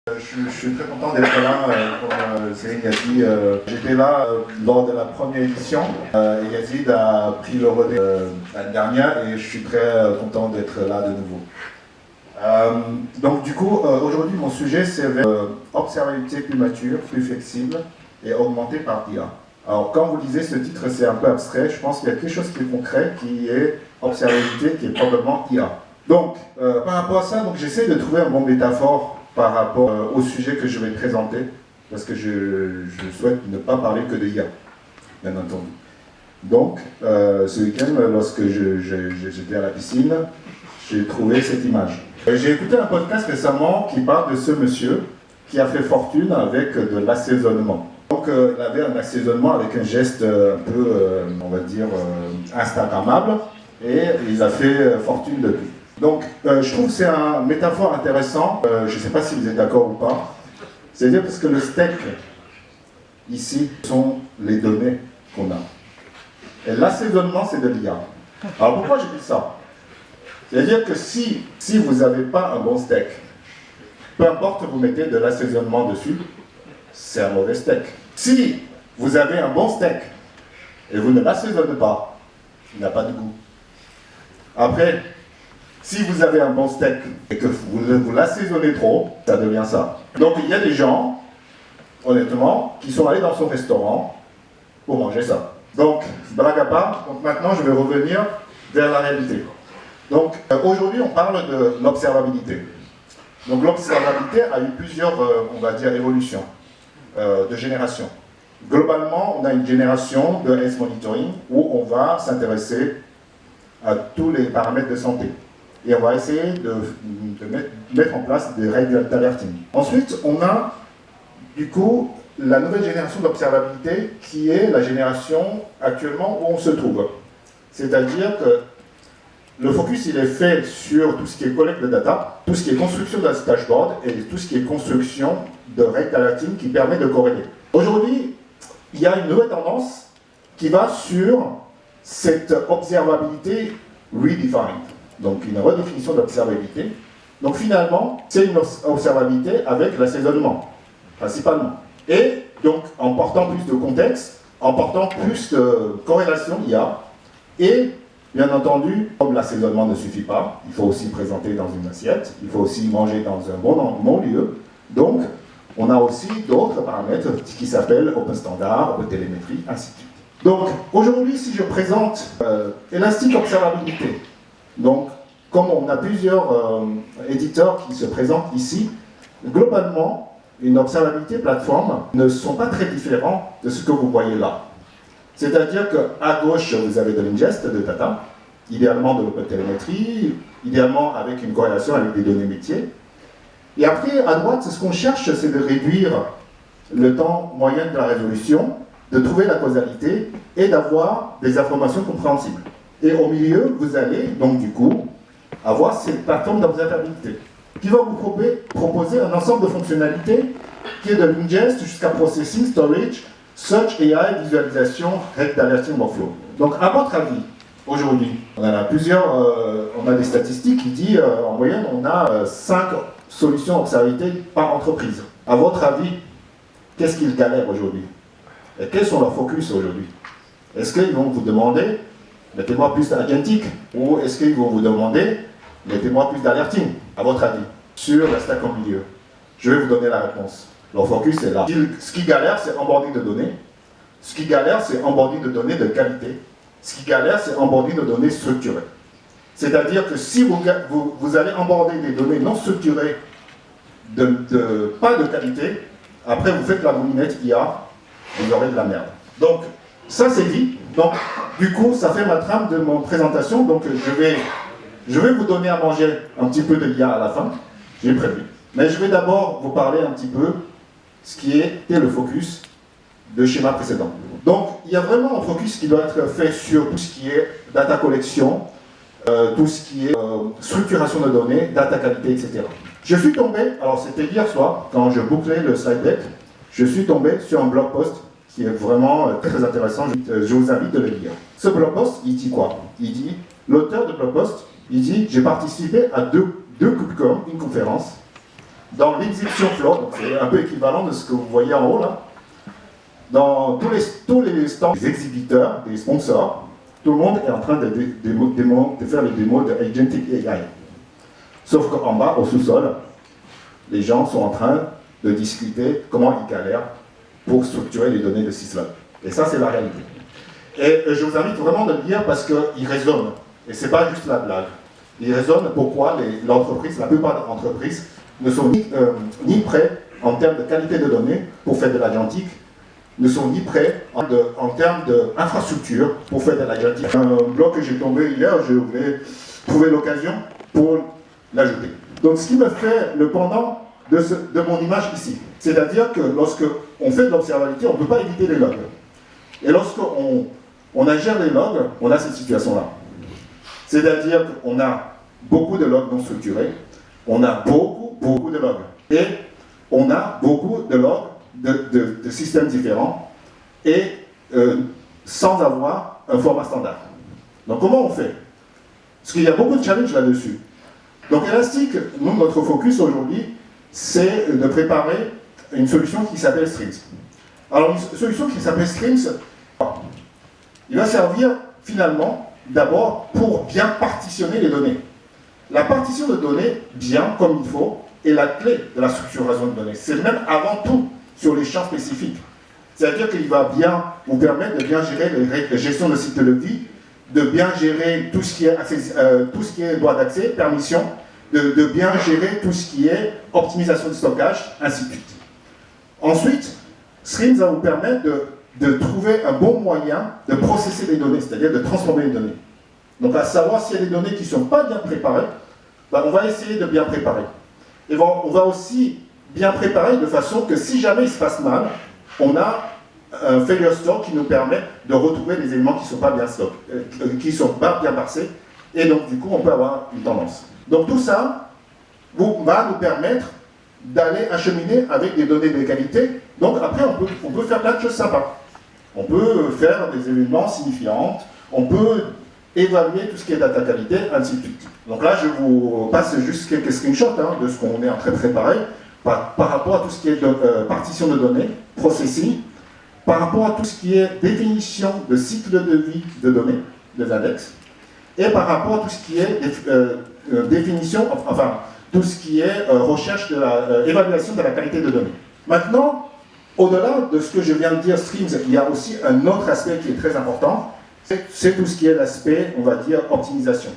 Je suis très content d'être là, comme Céline a dit. J'étais là lors de la première édition et Yazid a pris le relais l'année dernière et je suis très content d'être là de nouveau. Donc du coup, aujourd'hui mon sujet c'est observabilité plus mature, plus flexible et augmentée par IA. Alors quand vous lisez ce titre, c'est un peu abstrait, je pense qu'il y a quelque chose qui est concret, qui est observabilité, qui est probablement IA. Donc par rapport à ça, j'essaie de trouver un bon métaphore par rapport au sujet que je vais présenter, parce que je souhaite ne pas parler que de IA, bien entendu. Donc, ce week-end, lorsque j'étais à la piscine, j'ai trouvé cette image. J'ai écouté un podcast récemment qui parle de ce monsieur qui a fait fortune avec de l'assaisonnement. Donc, il avait un assaisonnement avec un geste un peu, on va dire, instagrammable, et il a fait fortune depuis. Donc, je trouve que c'est une métaphore intéressante. Je ne sais pas si vous êtes d'accord ou pas. C'est-à-dire parce que le steak, ici, sont les données qu'on a. Et l'assaisonnement, c'est de l'IA. Alors, pourquoi je dis ça? C'est-à-dire que si vous n'avez pas un bon steak, peu importe vous mettez de l'assaisonnement dessus, c'est un mauvais steak. Si vous avez un bon steak et vous ne l'assaisonnez pas, il n'a pas de goût. Après, si vous avez un bon steak et que vous l'assaisonnez trop, ça devient ça. Donc il y a des gens, honnêtement, qui sont allés dans son restaurant pour manger ça. Donc, blague à part, maintenant je vais revenir vers la réalité. Donc aujourd'hui on parle de l'observabilité. Donc l'observabilité a eu plusieurs, on va dire, évolutions de génération. Globalement, on a une génération de health monitoring où on va s'intéresser à tous les paramètres de santé. Et on va essayer de mettre en place des règles d'alerting. Ensuite, on a du coup la nouvelle génération d'observabilité qui est la génération actuellement où on se trouve. C'est-à-dire que le focus il est fait sur tout ce qui est collecte de data, tout ce qui est construction de dashboard et tout ce qui est construction de règles d'alerting qui permet de corréler. Aujourd'hui, il y a une nouvelle tendance qui va sur cette observabilité redefined. Donc une redéfinition d'observabilité. Donc finalement, c'est une observabilité avec l'assaisonnement, principalement. Et donc en portant plus de contexte, en portant plus de corrélation IA, et bien entendu, comme l'assaisonnement ne suffit pas, il faut aussi présenter dans une assiette, il faut aussi manger dans un bon lieu. Donc on a aussi d'autres paramètres qui s'appellent Open Standard, Open Télémétrie, ainsi de suite. Donc aujourd'hui, si je présente Elastic Observabilité, donc, comme on a plusieurs éditeurs qui se présentent ici, globalement, une observabilité plateforme ne sont pas très différents de ce que vous voyez là. C'est-à-dire qu'à gauche, vous avez de l'ingest de data, idéalement de l'open-télémétrie, idéalement avec une corrélation avec des données métiers. Et après, à droite, ce qu'on cherche, c'est de réduire le temps moyen de la résolution, de trouver la causalité et d'avoir des informations compréhensibles. Et au milieu, vous allez, donc du coup, avoir cette plateforme d'observabilité qui va vous proposer un ensemble de fonctionnalités qui est de l'ingest jusqu'à processing, storage, search, AI, visualisation, règles d'alerting, workflow. Donc, à votre avis, aujourd'hui, on en a plusieurs, on a des statistiques qui disent, en moyenne, on a 5 solutions observabilité par entreprise. À votre avis, qu'est-ce qu'ils galèrent aujourd'hui? Et quels sont leurs focus aujourd'hui? Est-ce qu'ils vont vous demander mettez-moi plus d'agentique, ou est-ce qu'ils vont vous demander mettez-moi plus d'alerting, à votre avis, sur la stack au milieu? Je vais vous donner la réponse. Leur focus est là. Ce qui galère, c'est onboarding de données. Ce qui galère, c'est onboarding de données de qualité. Ce qui galère, c'est onboarding de données structurées. C'est-à-dire que si vous allez onboarder des données non structurées, pas de qualité, après vous faites la moulinette IA, vous aurez de la merde. Donc, ça c'est dit. Donc, du coup, ça fait ma trame de mon présentation. Donc, je vais vous donner à manger un petit peu de l'IA à la fin. J'ai prévu. Mais je vais d'abord vous parler un petit peu ce qui était le focus de schéma précédent. Donc, il y a vraiment un focus qui doit être fait sur tout ce qui est data collection, tout ce qui est structuration de données, data qualité, etc. Je suis tombé, alors c'était hier soir, quand je bouclais le slide deck, je suis tombé sur un blog post qui est vraiment très intéressant, je vous invite de le lire. Ce blog post, il dit quoi? Il dit, l'auteur de blog post, il dit, j'ai participé à deux KubeCon, une conférence, dans l'inception flow, donc c'est un peu équivalent de ce que vous voyez en haut là, dans tous les stands des exhibiteurs, des sponsors, tout le monde est en train de faire les démos de Agentic AI. Sauf qu'en bas, au sous-sol, les gens sont en train de discuter comment ils galèrent pour structurer les données de Syslog. Et ça, c'est la réalité. Et je vous invite vraiment de le lire parce qu'il résonne. Et ce n'est pas juste la blague. Il résonne pourquoi l'entreprise, la plupart des entreprises, ne sont ni prêts en termes de qualité de données pour faire de l'agentique, ne sont ni prêts en termes d'infrastructure pour faire de l'agentique. Un blog que j'ai tombé hier, je voulais trouver l'occasion pour l'ajouter. Donc ce qui me fait le pendant de mon image ici, c'est-à-dire que lorsque on fait de l'observabilité, on ne peut pas éviter les logs. Et lorsqu'on ingère les logs, on a cette situation-là. C'est-à-dire qu'on a beaucoup de logs non structurés, on a beaucoup de logs. Et on a beaucoup de logs de systèmes différents et sans avoir un format standard. Donc comment on fait? Parce qu'il y a beaucoup de challenges là-dessus. Donc Elastic, nous, notre focus aujourd'hui, c'est de préparer une solution qui s'appelle Streams. Alors une solution qui s'appelle Streams, il va servir finalement d'abord pour bien partitionner les données. La partition de données, bien comme il faut, est la clé de la structuration de données. C'est même avant tout sur les champs spécifiques. C'est-à-dire qu'il va bien vous permettre de bien gérer les règles de gestion de cycle de vie, de bien gérer tout ce qui est droit d'accès, permission, de bien gérer tout ce qui est optimisation du stockage, ainsi de suite. Ensuite, Streams va vous permettre de trouver un bon moyen de processer les données, c'est-à-dire de transformer les données. Donc à savoir s'il y a des données qui ne sont pas bien préparées, ben, on va essayer de bien préparer. Et on va aussi bien préparer de façon que si jamais il se passe mal, on a un failure store qui nous permet de retrouver les éléments qui ne sont pas bien qui sont pas bien parsés, et donc du coup on peut avoir une tendance. Donc tout ça va nous permettre d'aller acheminer avec des données de qualité. Donc après on peut faire plein de choses sympas. On peut faire des événements signifiants, on peut évaluer tout ce qui est data qualité, ainsi de suite. Donc là je vous passe juste quelques screenshots de ce qu'on est en train de préparer par rapport à tout ce qui est partition de données, processing, par rapport à tout ce qui est définition de cycle de vie de données, des index, et par rapport à tout ce qui est définition, enfin, tout ce qui est recherche de évaluation de la qualité de données. Maintenant, au-delà de ce que je viens de dire, Streams, il y a aussi un autre aspect qui est très important, c'est tout ce qui est l'aspect, on va dire, optimisation.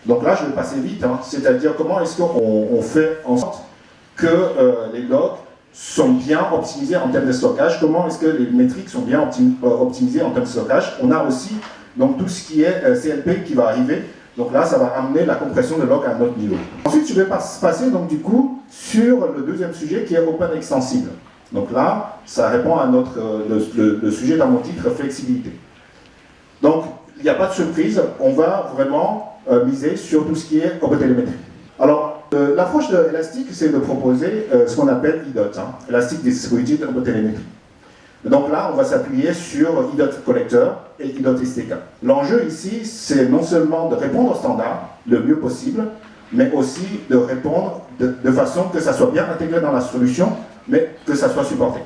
Donc là, je vais passer vite, c'est-à-dire comment est-ce qu'on fait en sorte que les logs sont bien optimisés en termes de stockage, comment est-ce que les métriques sont bien optimisées en termes de stockage. On a aussi donc, tout ce qui est CLP qui va arriver, donc là ça va amener la compression de log à un autre niveau. Ensuite je vais passer donc du coup sur le deuxième sujet qui est Open Extensible. Donc là ça répond à le sujet dans mon titre, flexibilité. Donc il n'y a pas de surprise, on va vraiment miser sur tout ce qui est OpenTelemetry. Alors l'approche de Elastic, c'est de proposer ce qu'on appelle IDOT, Elastic Distributed OpenTelemetry. Donc là, on va s'appuyer sur IDOT Collector et IDOT STK. L'enjeu ici, c'est non seulement de répondre au standard le mieux possible, mais aussi de répondre de façon que ça soit bien intégré dans la solution, mais que ça soit supporté.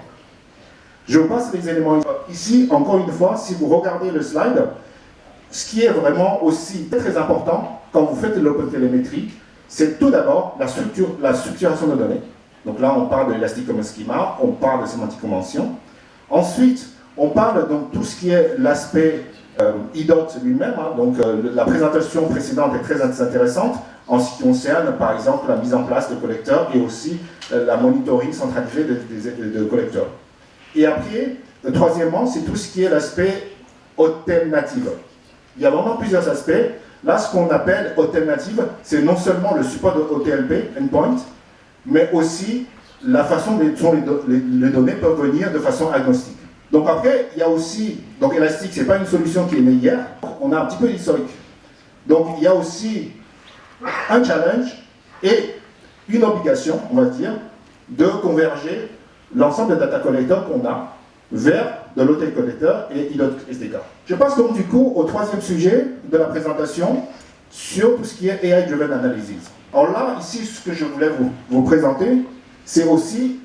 Je vous passe les éléments ici, encore une fois, si vous regardez le slide, ce qui est vraiment aussi très important quand vous faites de l'OpenTelemetry, c'est tout d'abord la structuration de données. Donc là, on parle de Elastic Common Schema, on parle de sémantique convention. Ensuite, on parle donc tout ce qui est l'aspect IDOT lui-même. Donc la présentation précédente est très intéressante en ce qui concerne, par exemple, la mise en place de collecteurs et aussi la monitoring centralisé de collecteurs. Et après, troisièmement, c'est tout ce qui est l'aspect hôtel native. Il y a vraiment plusieurs aspects. Là, ce qu'on appelle hôtel native, c'est non seulement le support de OTLP, endpoint, mais aussi la façon dont les données peuvent venir de façon agnostique. Donc après, il y a aussi, donc Elastic, ce n'est pas une solution qui est née hier, on a un petit peu d'historique. Donc il y a aussi un challenge et une obligation, on va dire, de converger l'ensemble des data collectors qu'on a vers de l'OT collector et IDOT SDK. Je passe donc du coup au troisième sujet de la présentation sur tout ce qui est AI Driven Analysis. Alors là, ici, ce que je voulais vous présenter, c'est aussi,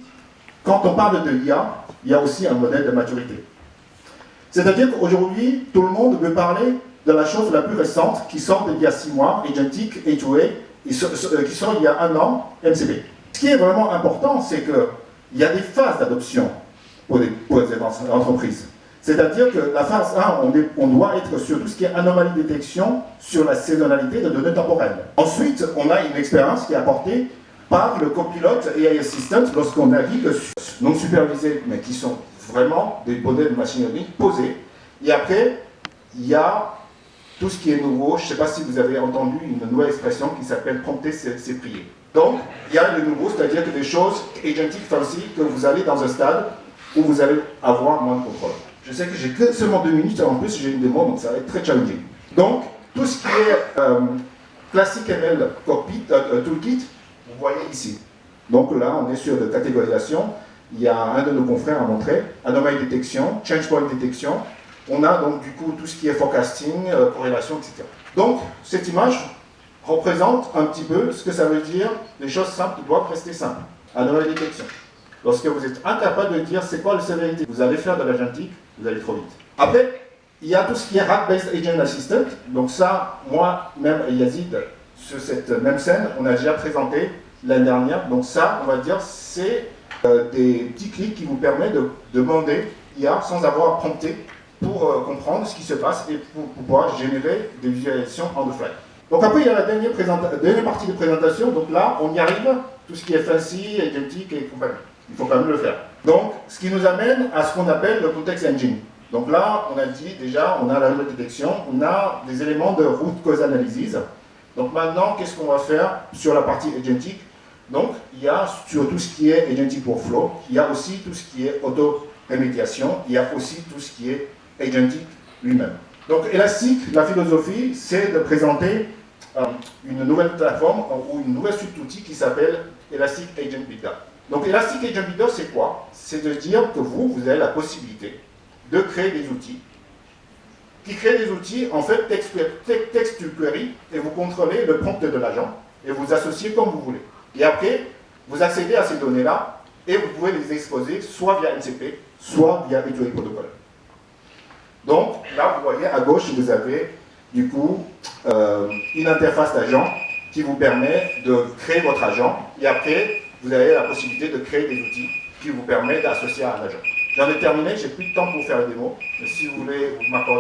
quand on parle de l'IA, il y a aussi un modèle de maturité. C'est-à-dire qu'aujourd'hui, tout le monde veut parler de la chose la plus récente qui sort d'il y a 6 mois, Agentic A2A, qui sort il y a 1 an, MCP. Ce qui est vraiment important, c'est qu'il y a des phases d'adoption pour les entreprises. C'est-à-dire que la phase 1, on doit être sur tout ce qui est anomalie de détection, sur la saisonnalité de données temporelles. Ensuite, on a une expérience qui est apportée par le copilote AI Assistant lorsqu'on navigue non supervisés, mais qui sont vraiment des modèles de machine learning posés. Et après, il y a tout ce qui est nouveau. Je ne sais pas si vous avez entendu une nouvelle expression qui s'appelle prompter, c'est prier. Donc, il y a le nouveau, c'est-à-dire que des choses agentic fancy, que vous allez dans un stade où vous allez avoir moins de contrôle. Je sais que j'ai que seulement 2 minutes, en plus j'ai une démo, donc ça va être très challenging. Donc, tout ce qui est classique ML cockpit, toolkit, vous voyez ici. Donc là, on est sur de catégorisation. Il y a un de nos confrères à montrer, anomalie détection, change point détection. On a donc du coup tout ce qui est forecasting, corrélation, etc. Donc, cette image représente un petit peu ce que ça veut dire, les choses simples doivent rester simples. Anomalie détection. Lorsque vous êtes incapable de dire c'est quoi la sévérité, vous allez faire de l'agentique, vous allez trop vite. Après, il y a tout ce qui est RAG-based Agent Assistant. Donc ça, moi-même et Yazid, sur cette même scène, on a déjà présenté l'année dernière. Donc ça, on va dire, c'est des petits clics qui vous permettent de demander IA sans avoir à prompter pour comprendre ce qui se passe et pour pouvoir générer des visualisations en the fly. Donc après, il y a la dernière partie de présentation. Donc là, on y arrive, tout ce qui est fancy, agentique et compagnie. Il faut quand même le faire. Donc, ce qui nous amène à ce qu'on appelle le context engine. Donc là, on a dit déjà, on a la détection, on a des éléments de root cause analysis. Donc maintenant, qu'est-ce qu'on va faire sur la partie agentic? Donc, il y a sur tout ce qui est agentic workflow, il y a aussi tout ce qui est auto-rémédiation, il y a aussi tout ce qui est agentic lui-même. Donc, Elastic, la philosophie, c'est de présenter une nouvelle plateforme ou une nouvelle suite d'outils qui s'appelle Elastic Agent Builder. Donc, Elastic Agent Builder, c'est quoi? C'est de dire que vous avez la possibilité de créer des outils. Qui créent des outils, en fait, text to query, et vous contrôlez le prompt de l'agent, et vous associez comme vous voulez. Et après, vous accédez à ces données-là, et vous pouvez les exposer soit via MCP, soit via A2A Protocol. Donc, là, vous voyez, à gauche, vous avez, du coup, une interface d'agent qui vous permet de créer votre agent, et après, vous avez la possibilité de créer des outils qui vous permettent d'associer à un agent. J'en ai terminé, j'ai plus de temps pour faire la démo, mais si vous voulez, vous m'accordez.